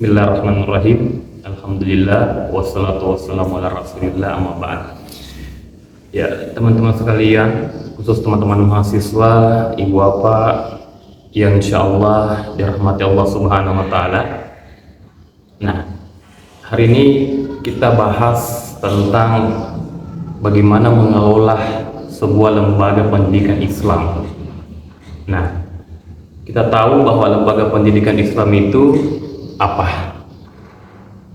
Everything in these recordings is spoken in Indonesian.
Bismillahirrahmanirrahim. Alhamdulillah wassalatu wassalamu ala Rasulillah amma ba'd. Ya, teman-teman sekalian, khusus teman-teman mahasiswa, ibu bapak yang insyaallah dirahmati Allah Subhanahu wa taala. Nah, hari ini kita bahas tentang bagaimana mengelola sebuah lembaga pendidikan Islam. Nah, kita tahu bahwa lembaga pendidikan Islam itu apa?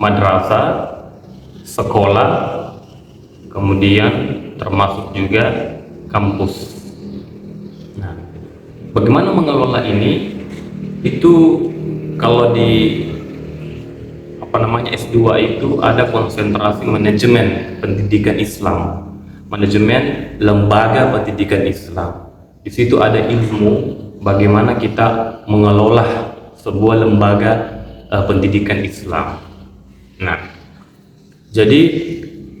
Madrasah, sekolah, kemudian termasuk juga kampus. Nah, bagaimana mengelola ini? Itu kalau di S2 itu ada konsentrasi manajemen pendidikan Islam, manajemen lembaga pendidikan Islam. Di situ ada ilmu bagaimana kita mengelola sebuah lembaga pendidikan Islam. Nah, jadi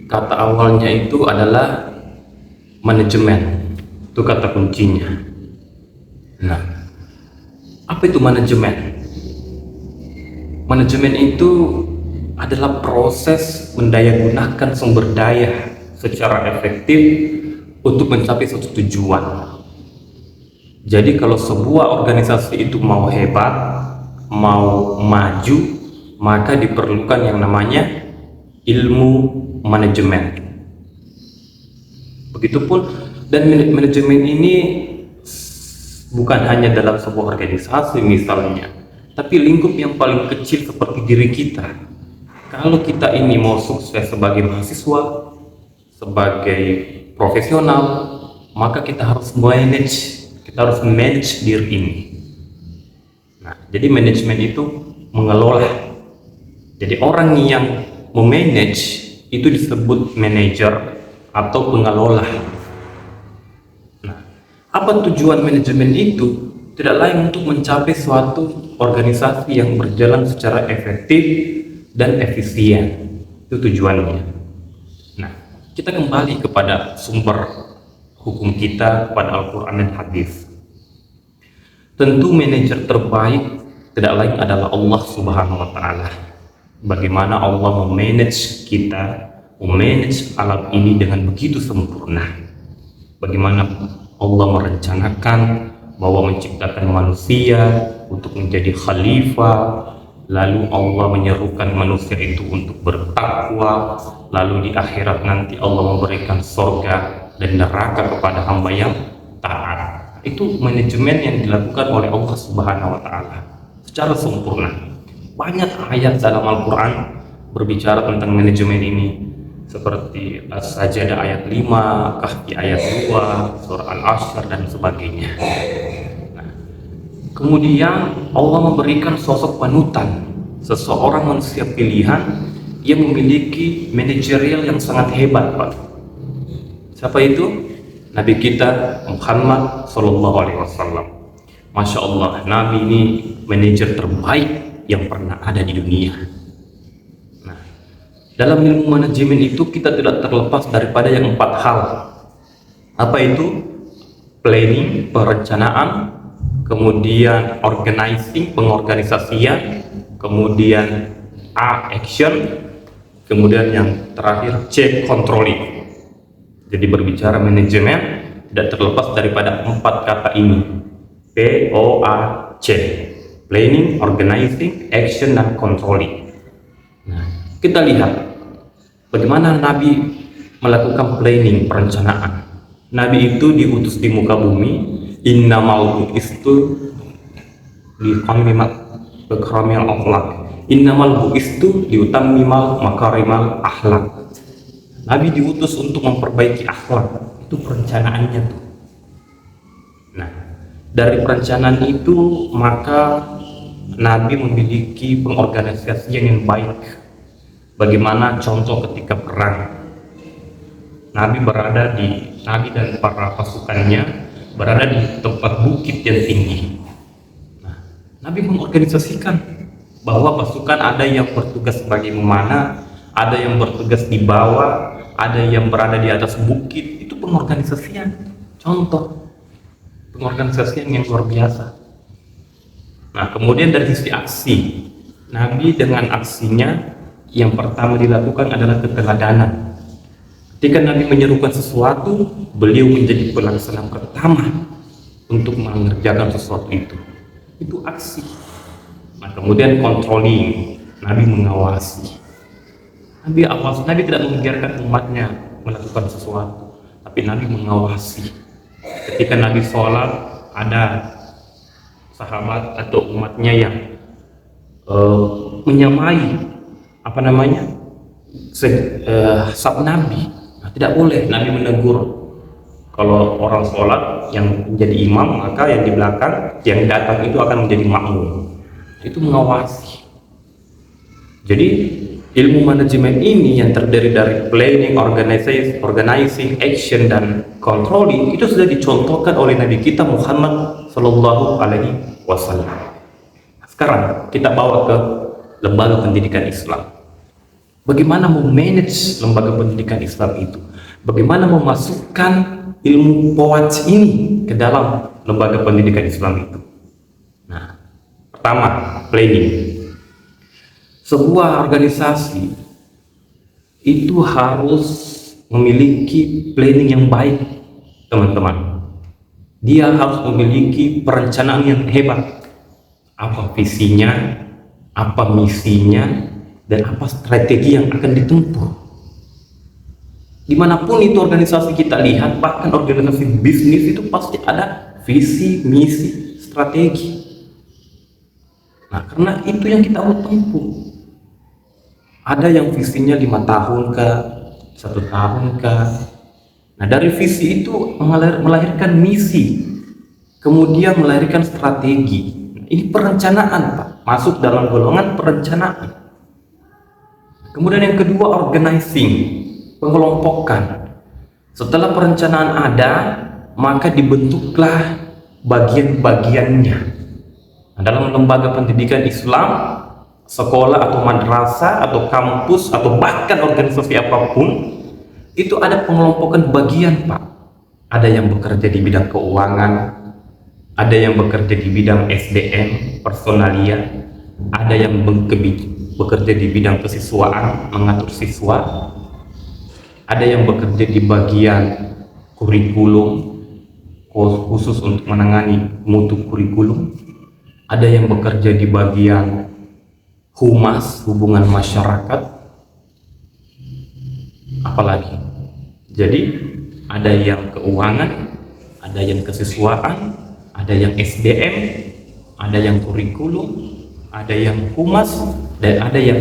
kata awalnya itu adalah manajemen, itu kata kuncinya. Nah, apa itu manajemen? Manajemen itu adalah proses mendayagunakan sumber daya secara efektif untuk mencapai suatu tujuan. Jadi kalau sebuah organisasi itu mau hebat, mau maju, maka diperlukan yang namanya ilmu manajemen. Begitupun, dan manajemen ini bukan hanya dalam sebuah organisasi misalnya, tapi lingkup yang paling kecil seperti diri kita. Kalau kita ini mau sukses sebagai mahasiswa, sebagai profesional, maka kita harus manage diri ini. Nah, jadi manajemen itu mengelola. Jadi orang yang memanage itu disebut manajer atau pengelola. Nah, apa tujuan manajemen itu? Tidak lain untuk mencapai suatu organisasi yang berjalan secara efektif dan efisien. Itu tujuannya. Nah, kita kembali kepada sumber hukum kita, kepada Al-Quran dan Hadis. Tentu manajer terbaik tidak lain adalah Allah Subhanahu wa taala. Bagaimana Allah memanage kita, memanage alam ini dengan begitu sempurna. Bagaimana Allah merencanakan bahwa menciptakan manusia untuk menjadi khalifah, lalu Allah menyerukan manusia itu untuk bertakwa, lalu di akhirat nanti Allah memberikan surga dan neraka kepada hamba yang taat. Itu manajemen yang dilakukan oleh Allah Subhanahu wa taala secara sempurna. Banyak ayat dalam Al-Qur'an berbicara tentang manajemen ini, seperti As-Sajdah ayat 5, Kahfi ayat 2, surah Al-Ashr dan sebagainya. Nah, kemudian Allah memberikan sosok panutan, seseorang manusia pilihan yang memiliki manajerial yang sangat hebat, Pak. Siapa itu? Nabi kita Muhammad Sallallahu Alaihi Wasallam. Masya Allah, Nabi ini manajer terbaik yang pernah ada di dunia. Nah, dalam ilmu manajemen itu kita tidak terlepas daripada yang 4 hal. Apa itu? Planning, perencanaan, kemudian organizing, pengorganisasian, kemudian action, kemudian yang terakhir C, controlling. Jadi berbicara manajemen tidak terlepas daripada 4 kata ini, POAC, planning, organizing, action, dan controlling. Nah, kita lihat bagaimana Nabi melakukan planning, perencanaan. Nabi itu diutus di muka bumi, innamal bu'istu liutammimal makarimal akhlaq, innamal bu'istu liutammimal makarimal akhlaq. Nabi diutus untuk memperbaiki akhlak. Itu perencanaannya tuh. Nah, dari perencanaan itu maka Nabi memiliki pengorganisasian yang baik. Bagaimana contoh ketika perang, Nabi dan para pasukannya berada di tempat bukit yang tinggi. Nah, Nabi mengorganisasikan bahwa pasukan ada yang bertugas sebagai memanah, ada yang bertugas di bawah, ada yang berada di atas bukit. Itu pengorganisasian, contoh pengorganisasian yang luar biasa. Nah, kemudian dari sisi aksi, Nabi dengan aksinya yang pertama dilakukan adalah keteladanan. Ketika Nabi menyerukan sesuatu, beliau menjadi pelaksana pertama untuk mengerjakan sesuatu itu. Itu aksi. Nah, kemudian controlling, Nabi mengawasi. Nabi tidak membiarkan umatnya melakukan sesuatu, tapi Nabi mengawasi. Ketika Nabi sholat, ada sahabat atau umatnya yang menyamai sab Nabi. Nah, tidak boleh. Nabi menegur, kalau orang sholat yang menjadi imam, maka yang di belakang, yang datang itu akan menjadi makmum. Itu mengawasi. Jadi ilmu manajemen ini yang terdiri dari planning, organizing, action, dan controlling itu sudah dicontohkan oleh Nabi kita Muhammad Sallallahu Alaihi Wasallam. Sekarang kita bawa ke lembaga pendidikan Islam. Bagaimana memanage lembaga pendidikan Islam itu? Bagaimana memasukkan ilmu POWAJ ini ke dalam lembaga pendidikan Islam itu? Nah, pertama, planning. Sebuah organisasi itu harus memiliki planning yang baik, teman-teman. Dia harus memiliki perencanaan yang hebat. Apa visinya, apa misinya, dan apa strategi yang akan ditempuh. Dimanapun itu organisasi kita lihat, bahkan organisasi bisnis itu pasti ada visi, misi, strategi. Nah, karena itu yang kita mau tempuh. Ada yang visinya 5 tahun kah, 1 tahun kah. Nah, dari visi itu melahirkan misi, kemudian melahirkan strategi. Ini perencanaan, Pak, masuk dalam golongan perencanaan. Kemudian yang kedua, organizing, pengelompokan. Setelah perencanaan ada, maka dibentuklah bagian-bagiannya. Nah, dalam lembaga pendidikan Islam, sekolah atau madrasah atau kampus atau bahkan organisasi apapun, itu ada pengelompokan bagian, Pak. Ada yang bekerja di bidang keuangan, ada yang bekerja di bidang SDM, personalia, ada yang bekerja di bidang kesiswaan, mengatur siswa, ada yang bekerja di bagian kurikulum, khusus untuk menangani mutu kurikulum, ada yang bekerja di bagian humas, hubungan masyarakat, apalagi. Jadi ada yang keuangan, ada yang kesiswaan, ada yang SDM, ada yang kurikulum, ada yang humas, dan ada yang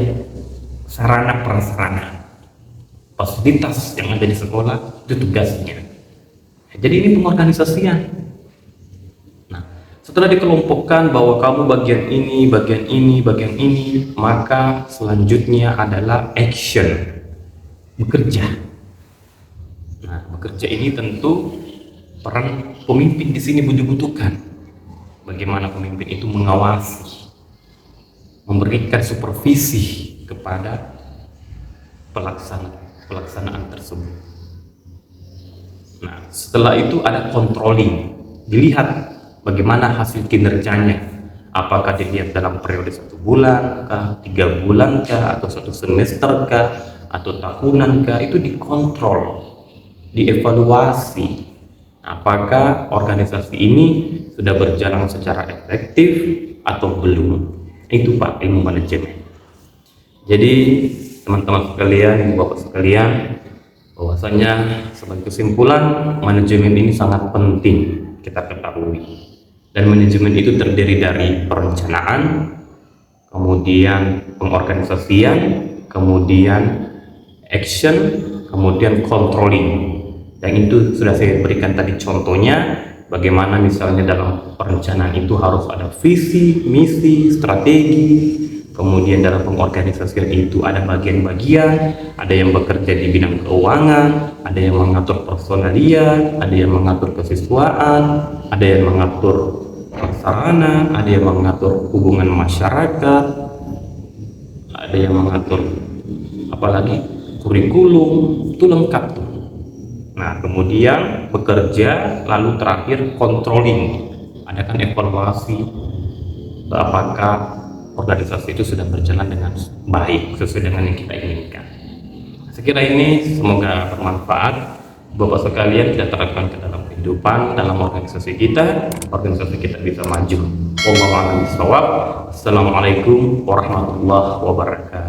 sarana prasarana, fasilitas yang ada di sekolah. Itu tugasnya. Jadi ini pengorganisasian. Nah, setelah dikelompokkan bahwa kamu bagian ini, bagian ini, maka selanjutnya adalah action, bekerja. Nah, bekerja ini tentu peran pemimpin di sini dibutuhkan. Bagaimana pemimpin itu mengawasi, memberikan supervisi kepada pelaksanaan tersebut. Nah, setelah itu ada controlling, dilihat bagaimana hasil kinerjanya. Apakah dilihat dalam periode 1 bulan kah, 3 bulan kah, atau 1 semester kah, atau tahunan kah? Itu dikontrol, dievaluasi. Apakah organisasi ini sudah berjalan secara efektif atau belum? Itu, Pak, ilmu manajemen. Jadi teman-teman sekalian, Bapak sekalian, bahwasanya sebagai kesimpulan, manajemen ini sangat penting kita ketahui. Dan manajemen itu terdiri dari perencanaan, kemudian pengorganisasian, kemudian action, kemudian controlling. Dan itu sudah saya berikan tadi contohnya, bagaimana misalnya dalam perencanaan itu harus ada visi, misi, strategi. Kemudian dalam pengorganisasian itu ada bagian-bagian, ada yang bekerja di bidang keuangan, ada yang mengatur personalia, ada yang mengatur kesiswaan, ada yang mengatur prasarana, ada yang mengatur hubungan masyarakat, ada yang mengatur apalagi kurikulum. Itu lengkap tuh. Nah, kemudian bekerja, lalu terakhir controlling, adakan evaluasi apakah organisasi itu sudah berjalan dengan baik sesuai dengan yang kita inginkan. Sekira ini semoga bermanfaat. Bapak sekalian kita terapkan ke dalam kehidupan, dalam organisasi kita bisa maju. Wallahu a'lam bishawab. Assalamualaikum warahmatullahi wabarakatuh.